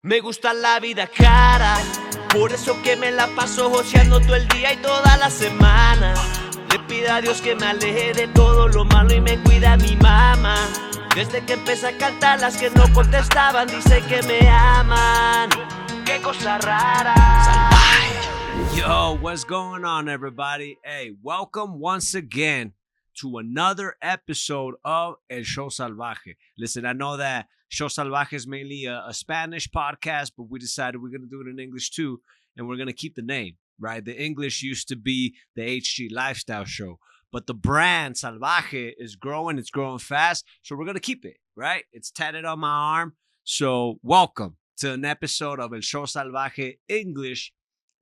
Me gusta la vida cara, por eso que me la paso joseando todo el día y toda la semana. Le pido a Dios que me aleje de todo lo malo y me cuida a mi mamá. Desde que empecé a cantar, las que no contestaban dice que me aman. Qué cosa rara. Salvaje. Yo, what's going on, everybody? Hey, welcome once again to another episode of El Show Salvaje. Listen, I know that Show Salvaje is mainly a Spanish podcast, but we decided we're going to do it in English too, and we're going to keep the name, right? The English used to be the HG Lifestyle Show, but the brand Salvaje is growing. It's growing fast, so we're going to keep it, right? It's tatted on my arm. So welcome to an episode of El Show Salvaje English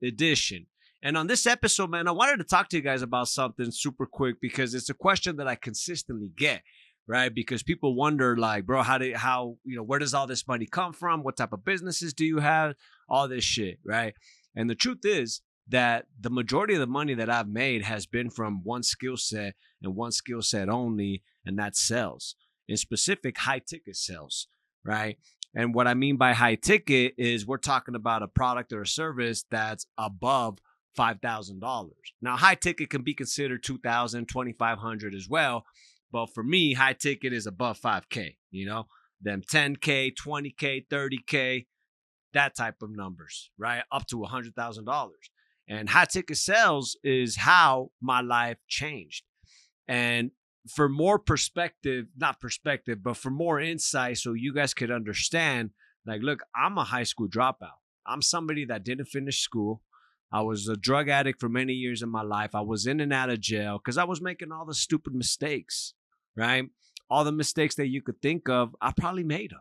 edition. And on this episode, man, I wanted to talk to you guys about something super quick because it's a question that I consistently get, right? Because people wonder, like, bro, where does all this money come from? What type of businesses do you have? All this shit, right? And the truth is that the majority of the money that I've made has been from one skill set and one skill set only, and that's sales. In specific, high ticket sales, right? And what I mean by high ticket is we're talking about a product or a service that's above $5,000. Now, high ticket can be considered $2,000, $2,500 as well. But for me, high ticket is above $5K, you know, them $10K, $20K, $30K, that type of numbers, right? Up to $100,000. And high ticket sales is how my life changed. And for more but for more insight, so you guys could understand, like, look, I'm a high school dropout. I'm somebody that didn't finish school. I was a drug addict for many years in my life. I was in and out of jail because I was making all the stupid mistakes, right? All the mistakes that you could think of, I probably made them.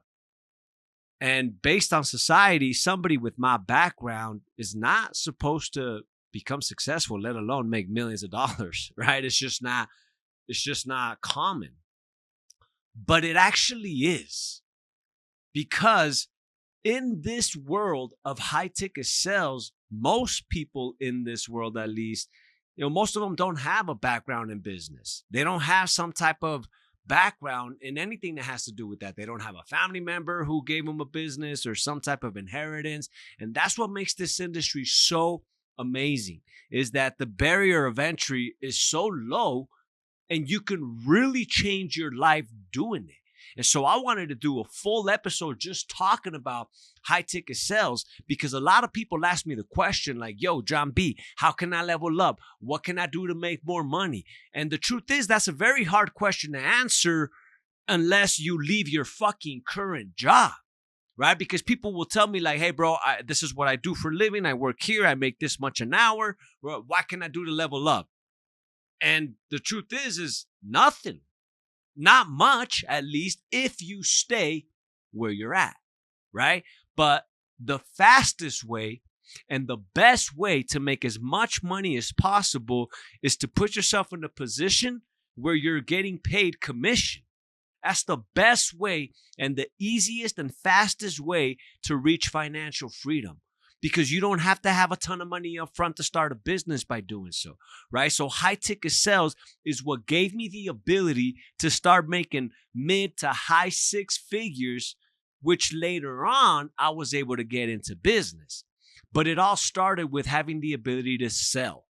And based on society, somebody with my background is not supposed to become successful, let alone make millions of dollars, right? It's just not common. But it actually is, because in this world of high ticket sales, most people in this world, at least, most of them don't have a background in business. They don't have some type of background in anything that has to do with that. They don't have a family member who gave them a business or some type of inheritance. And that's what makes this industry so amazing, is that the barrier of entry is so low and you can really change your life doing it. And so I wanted to do a full episode just talking about high ticket sales, because a lot of people ask me the question like, yo, John B, how can I level up? What can I do to make more money? And the truth is, that's a very hard question to answer unless you leave your fucking current job, right? Because people will tell me like, hey, bro, this is what I do for a living. I work here. I make this much an hour. What can I do to level up? And the truth is nothing. Not much, at least, if you stay where you're at, right? But the fastest way and the best way to make as much money as possible is to put yourself in a position where you're getting paid commission. That's the best way and the easiest and fastest way to reach financial freedom, because you don't have to have a ton of money up front to start a business by doing so, right? So high ticket sales is what gave me the ability to start making mid to high six figures, which later on I was able to get into business. But it all started with having the ability to sell,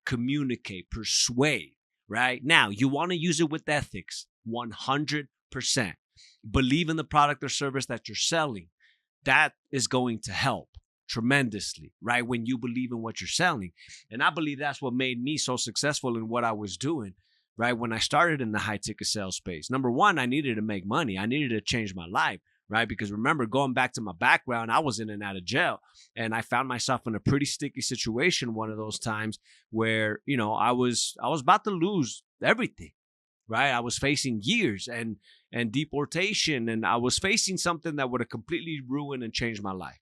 communicate, persuade, right? Now, you want to use it with ethics, 100%. Believe in the product or service that you're selling. That is going to help tremendously, right? When you believe in what you're selling. And I believe that's what made me so successful in what I was doing, right? When I started in the high ticket sales space. Number one, I needed to make money. I needed to change my life, right? Because remember, going back to my background, I was in and out of jail, and I found myself in a pretty sticky situation one of those times where, I was about to lose everything, right? I was facing years and deportation, and I was facing something that would have completely ruined and changed my life.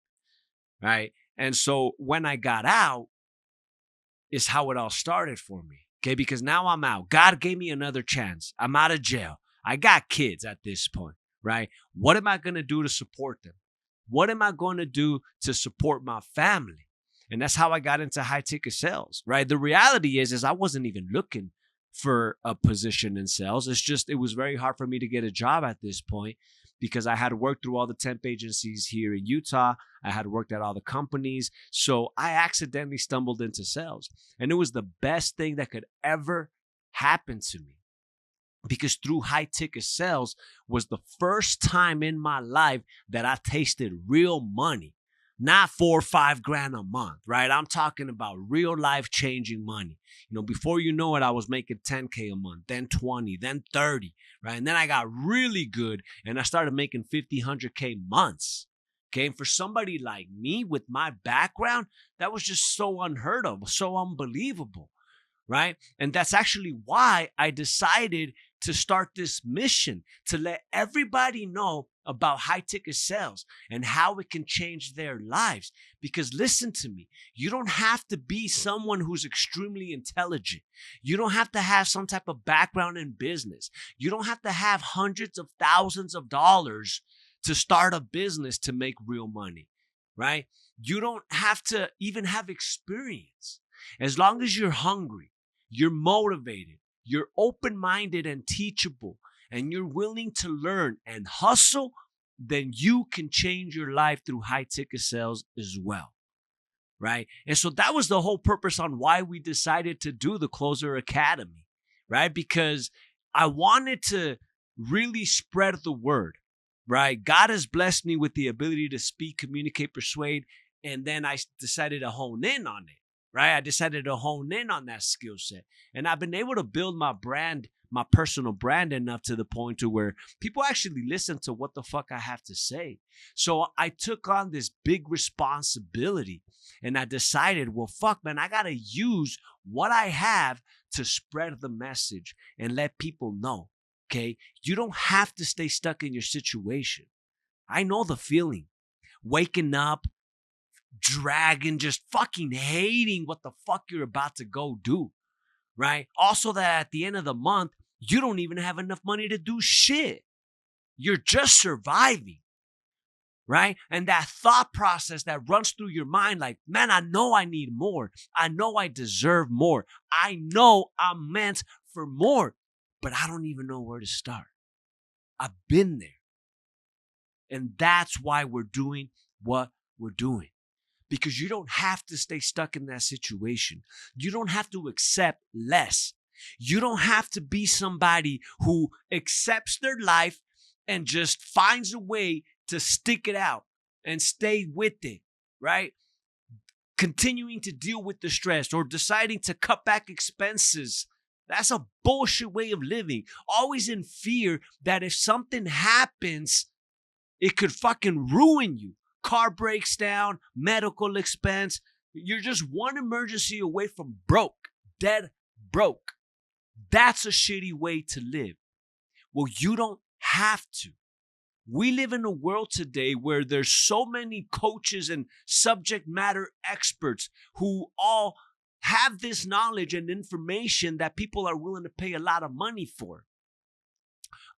Right. And so when I got out is how it all started for me. Okay. Because now I'm out. God gave me another chance. I'm out of jail. I got kids at this point. Right. What am I going to do to support them? What am I going to do to support my family? And that's how I got into high ticket sales. Right. The reality is I wasn't even looking for a position in sales. It was very hard for me to get a job at this point. because I had worked through all the temp agencies here in Utah. I had worked at all the companies. So I accidentally stumbled into sales. And it was the best thing that could ever happen to me, because through high ticket sales was the first time in my life that I tasted real money. Not 4 or 5 grand a month, right? I'm talking about real life changing money. Before you know it, I was making 10K a month, then 20, then 30, right? And then I got really good and I started making 50, 100K months. Okay. And for somebody like me with my background, that was just so unheard of, so unbelievable, right? And that's actually why I decided to start this mission, to let everybody know about high ticket sales and how it can change their lives. Because listen to me, you don't have to be someone who's extremely intelligent. You don't have to have some type of background in business. You don't have to have hundreds of thousands of dollars to start a business to make real money, right? You don't have to even have experience. As long as you're hungry, you're motivated, you're open-minded and teachable, and you're willing to learn and hustle, then you can change your life through high ticket sales as well, right? And so that was the whole purpose on why we decided to do the Closer Academy, right? Because I wanted to really spread the word, right? God has blessed me with the ability to speak, communicate, persuade, and then I decided to hone in on it, right? I decided to hone in on that skill set. And I've been able to build my brand, my personal brand, enough to the point to where people actually listen to what the fuck I have to say. So I took on this big responsibility and I decided, well, fuck, man, I got to use what I have to spread the message and let people know, okay? You don't have to stay stuck in your situation. I know the feeling. Waking up, dragging, just fucking hating what the fuck you're about to go do, right? Also that at the end of the month, you don't even have enough money to do shit. You're just surviving, right? And that thought process that runs through your mind like, man, I know I need more. I know I deserve more. I know I'm meant for more, but I don't even know where to start. I've been there. And that's why we're doing what we're doing. Because you don't have to stay stuck in that situation. You don't have to accept less. You don't have to be somebody who accepts their life and just finds a way to stick it out and stay with it, right? Continuing to deal with the stress or deciding to cut back expenses. That's a bullshit way of living. Always in fear that if something happens, it could fucking ruin you. Car breaks down, medical expense. You're just one emergency away from broke, dead broke. That's a shitty way to live. Well, you don't have to. We live in a world today where there's so many coaches and subject matter experts who all have this knowledge and information that people are willing to pay a lot of money for.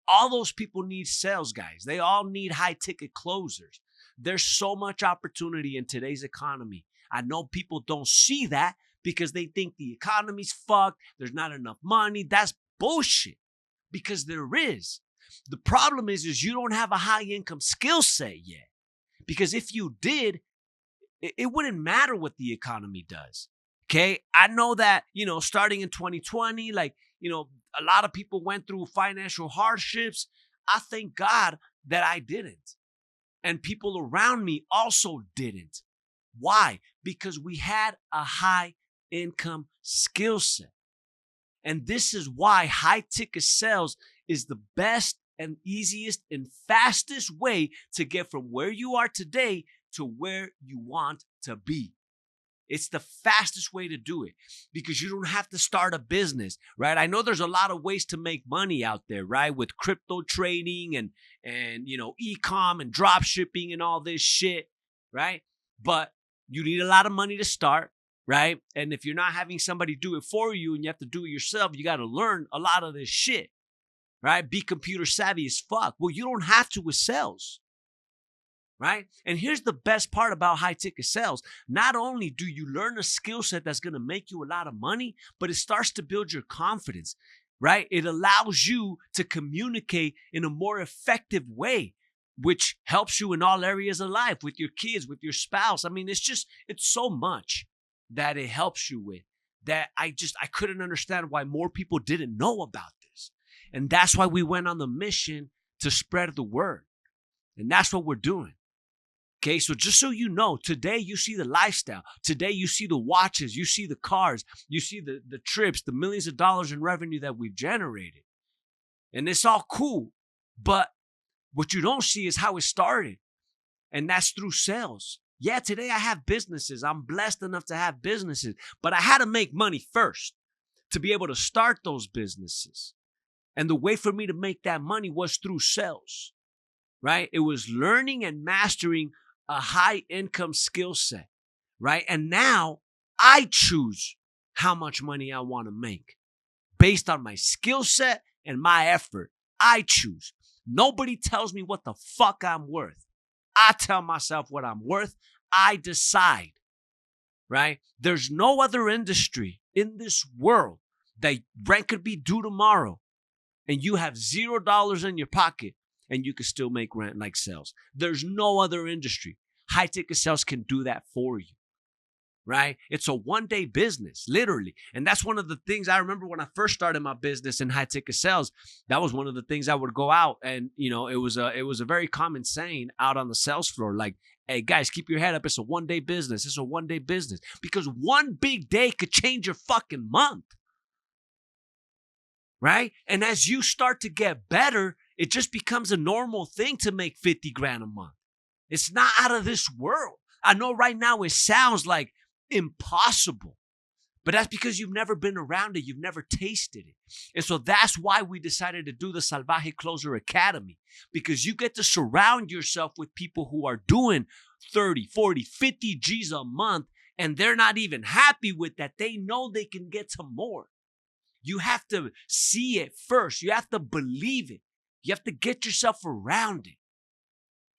All those people need sales guys. They all need high ticket closers. There's so much opportunity in today's economy. I know people don't see that because they think the economy's fucked. There's not enough money. That's bullshit, because there is. The problem is you don't have a high income skill set yet. Because if you did, it wouldn't matter what the economy does. Okay. I know that, starting in 2020, a lot of people went through financial hardships. I thank God that I didn't. And people around me also didn't. Why? Because we had a high income skill set. And this is why high ticket sales is the best and easiest and fastest way to get from where you are today to where you want to be. It's the fastest way to do it because you don't have to start a business, right? I know there's a lot of ways to make money out there, right? With crypto trading and e-com and drop shipping and all this shit, right? But you need a lot of money to start, right? And if you're not having somebody do it for you and you have to do it yourself, you got to learn a lot of this shit, right? Be computer savvy as fuck. Well, you don't have to with sales. Right? And here's the best part about high ticket sales. Not only do you learn a skill set that's going to make you a lot of money, but it starts to build your confidence, right? It allows you to communicate in a more effective way which helps you in all areas of life, with your kids, with your spouse. I mean, it's so much that it helps you with that I couldn't understand why more people didn't know about this. And that's why we went on the mission to spread the word. And that's what we're doing. Okay, so just so you know, today you see the lifestyle. Today you see the watches, you see the cars, you see the trips, the millions of dollars in revenue that we've generated. And it's all cool. But what you don't see is how it started. And that's through sales. Yeah, today I have businesses. I'm blessed enough to have businesses. But I had to make money first to be able to start those businesses. And the way for me to make that money was through sales, right? It was learning and mastering a high income skill set, right? And now I choose how much money I want to make based on my skill set and my effort. I choose. Nobody tells me what the fuck I'm worth. I tell myself what I'm worth. I decide, right? There's no other industry in this world that rent could be due tomorrow and you have $0 in your pocket and you can still make rent like sales. There's no other industry. High ticket sales can do that for you, right? It's a one-day business, literally. And that's one of the things I remember when I first started my business in high ticket sales. That was one of the things I would go out and, it was a very common saying out on the sales floor. Like, hey guys, keep your head up. It's a one-day business. It's a one-day business because one big day could change your fucking month, right? And as you start to get better, it just becomes a normal thing to make 50 grand a month. It's not out of this world. I know right now it sounds like impossible, but that's because you've never been around it. You've never tasted it. And so that's why we decided to do the Salvaje Closer Academy, because you get to surround yourself with people who are doing 30, 40, 50 G's a month, and they're not even happy with that. They know they can get to more. You have to see it first. You have to believe it. You have to get yourself around it.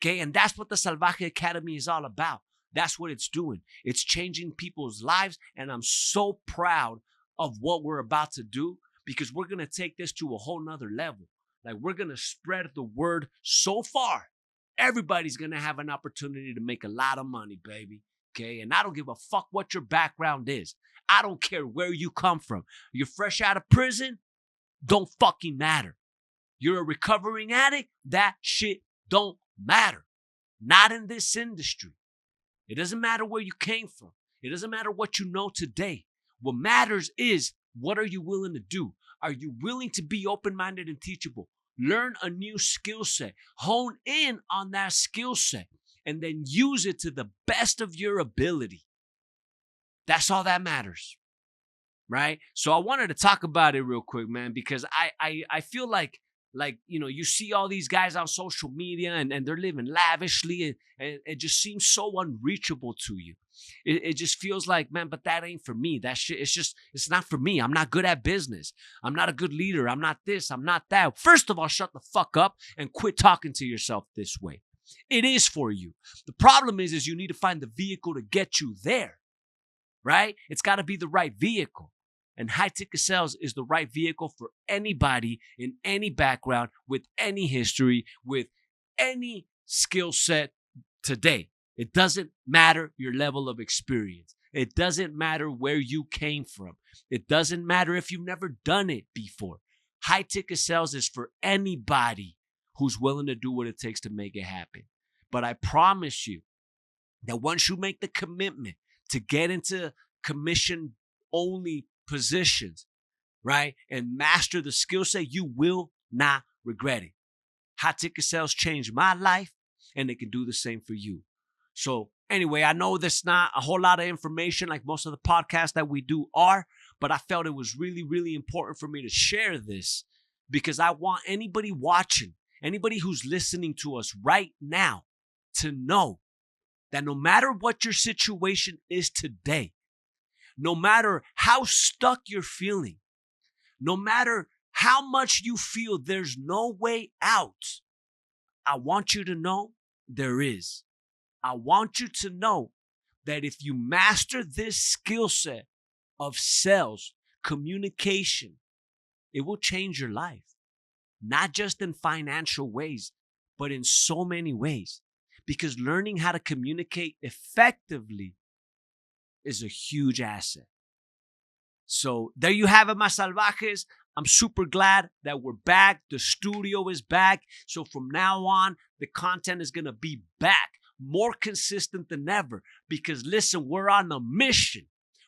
Okay, and that's what the Salvaje Academy is all about. That's what it's doing. It's changing people's lives, and I'm so proud of what we're about to do because we're going to take this to a whole nother level. Like, we're going to spread the word so far. Everybody's going to have an opportunity to make a lot of money, baby. Okay, and I don't give a fuck what your background is. I don't care where you come from. You're fresh out of prison? Don't fucking matter. You're a recovering addict? That shit don't matter. Not in this industry. It doesn't matter where you came from. It doesn't matter what you know today. What matters is, what are you willing to do? Are you willing to be open-minded and teachable? Learn a new skill set. Hone in on that skill set and then use it to the best of your ability. That's all that matters, right? So I wanted to talk about it real quick, man, because I feel like you see all these guys on social media and they're living lavishly and it just seems so unreachable to you. It just feels like, man, but that ain't for me. That shit, it's not for me. I'm not good at business. I'm not a good leader. I'm not this. I'm not that. First of all, shut the fuck up and quit talking to yourself this way. It is for you. The problem is you need to find the vehicle to get you there, right? It's got to be the right vehicle. And high ticket sales is the right vehicle for anybody in any background, with any history, with any skill set today. It doesn't matter your level of experience. It doesn't matter where you came from. It doesn't matter if you've never done it before. High ticket sales is for anybody who's willing to do what it takes to make it happen. But I promise you that once you make the commitment to get into commission only positions, right, and master the skill set, you will not regret it. High ticket sales changed my life, and they can do the same for you. So anyway, I know there's not a whole lot of information like most of the podcasts that we do are, but I felt it was really, really important for me to share this because I want anybody watching, anybody who's listening to us right now, to know that no matter what your situation is today, no matter how stuck you're feeling, no matter how much you feel there's no way out, I want you to know there is. I want you to know that if you master this skill set of sales, communication, it will change your life. Not just in financial ways, but in so many ways. Because learning how to communicate effectively is a huge asset. So there you have it, my salvajes. I'm super glad that we're back. The studio is back. So from now on, the content is going to be back, more consistent than ever. Because listen, we're on a mission.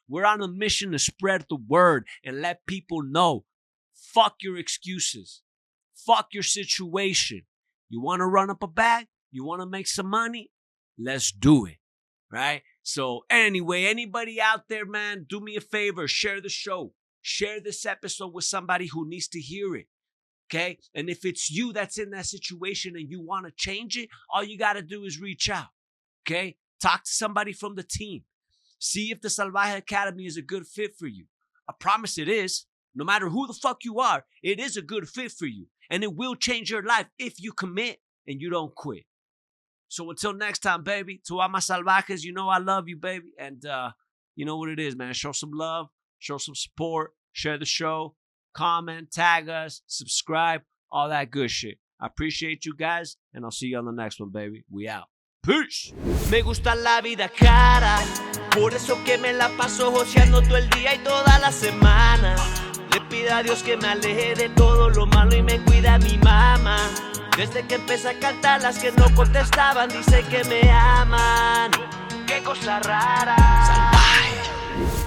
We're on a mission to spread the word and let people know, fuck your excuses. Fuck your situation. You want to run up a bag? You want to make some money? Let's do it. Right? So anyway, anybody out there, man, do me a favor. Share the show. Share this episode with somebody who needs to hear it. Okay? And if it's you that's in that situation and you want to change it, all you got to do is reach out. Okay? Talk to somebody from the team. See if the Salvaje Academy is a good fit for you. I promise it is. No matter who the fuck you are, it is a good fit for you. And it will change your life if you commit and you don't quit. So until next time, baby, to all my salvajes, you know I love you, baby. And you know what it is, man. Show some love, show some support, share the show, comment, tag us, subscribe, all that good shit. I appreciate you guys, and I'll see you on the next one, baby. We out. Peace. Me gusta la vida cara, por eso que me la paso joseando todo el día y toda la semana. Le pido a Dios que me aleje de todo lo malo y me cuida mi mamá. Desde que empecé a cantar, las que no contestaban dicen que me aman. Qué cosa rara. Salvaje.